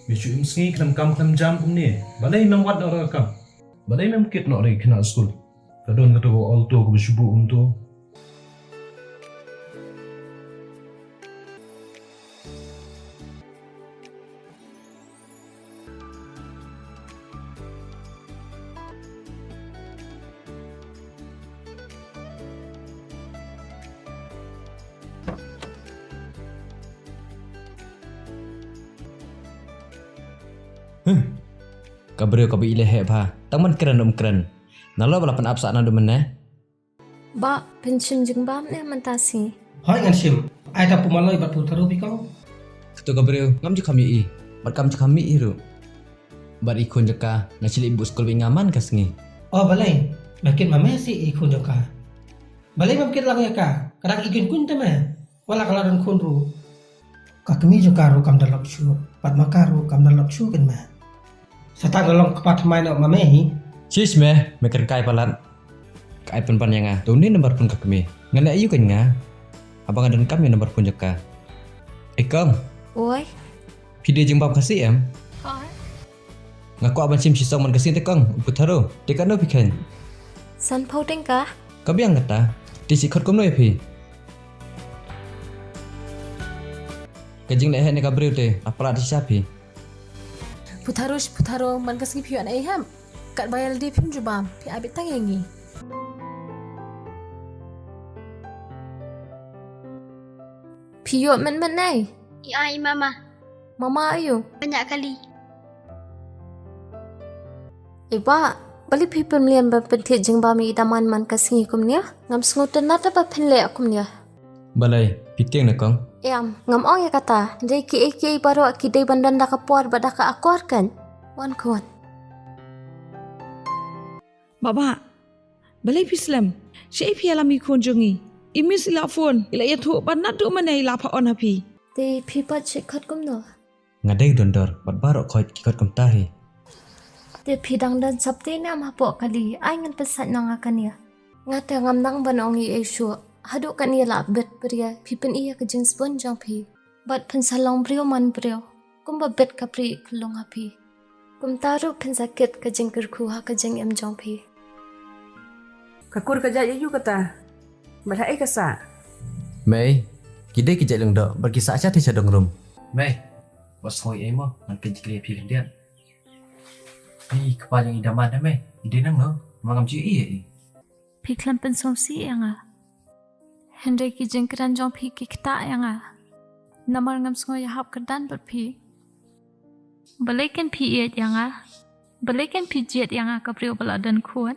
Bicu imski klam jam ni. Balai mem wat orang kam. Balai mem kit nak ri kena school. Kadon kata all tu ko bishubu tu. Kabrio kabi ile he pha tangman keren. Nalo balapan apsa na dumen ne. Ba pension jengbam ne mantasi. Hoi ngan sim. Ai ta pumaloi bat putaru bikau. Ketu kabrio ngam ju kami i. Bat kam ju kami i ru. Bat ikun jeka na cili ibu skol bi ngaman kasngi. Oh balai. Makin mame si ikun joka. Balai makin lang ka. Kadang ikun kun tama. Wala kalaran kun ru. Kakmi joka ru kam dalap syu. Pat makaru kam dalap syu kan ma. Sata golong kepat main nak mame hi. Sis me meker kai palat. Kai pan yang nga. Tu ni nomor pun kakmi. Ngana ayu kan nga. Abang adan kami nomor pun jeka. Kang. Oi. Video jengbam kasih em. Hai. Ngaku abang sim sisong man kasih te kang. Putaro. Tekan no pikan. San phau teng ka. Kabi ang ngata. Di sikot kom no pi. Kajing lehe ne kabrio te. Apala di sapi. Putaro man kasih pion ai ham. Kat bayal di pim jubam. Pi abit tangengi. Piyo men nai. Ya, Mama. Mama ayo. Banyak kali. Iba bali pi pemlian ba pentit jengbam i daman man kasingi kumnya. Ngam sngoten nata ba penle akumnya. Balai. Piting na kang. Yam, ngam ong ya kata, dai ki baru ki dai bandan da kapuar ba da ka akuar kan. Wan kuan. Baba, balai pislam. Syai pi alami kunjungi. Imis ila phone, ila ya thu ban nat du manai la pha on hapi. Dai pi pat chekhat kum no. Ngadai dondor. Bat barok khoi kikot kom tahi. Dai pi dang dan sabte na ma po kali, ai ngan pesat nang akan ya. Ngata ngam nang ban ong i shu. Haduk kan ia la bet pria, pi pen ia ke jenis pun jang pi. Bat pen salong brio man brio. Kum ba bet kapri kelong hapi. Kum taru pen sakit ke jeng kerku ha ke jeng em jang pi. Kakur kerja you kata. Berhai kasa. Mei. Kidai kijak leng dok. Berkisah aja ti sadong rum. Mei. Bos hoi emo man kejikli pi kendian. Pi kepala yang idaman dah mei. Ide nang no. Mangam ci i. Pi klam pen somsi yang ah. Hendai ki jeng keran jang pi ki kita yang ah. Namar ngam sngo ya hap kerdan ber pi. Balaikan pi iet yang ah. Balaikan pi jet yang ah kaprio baladan kuat.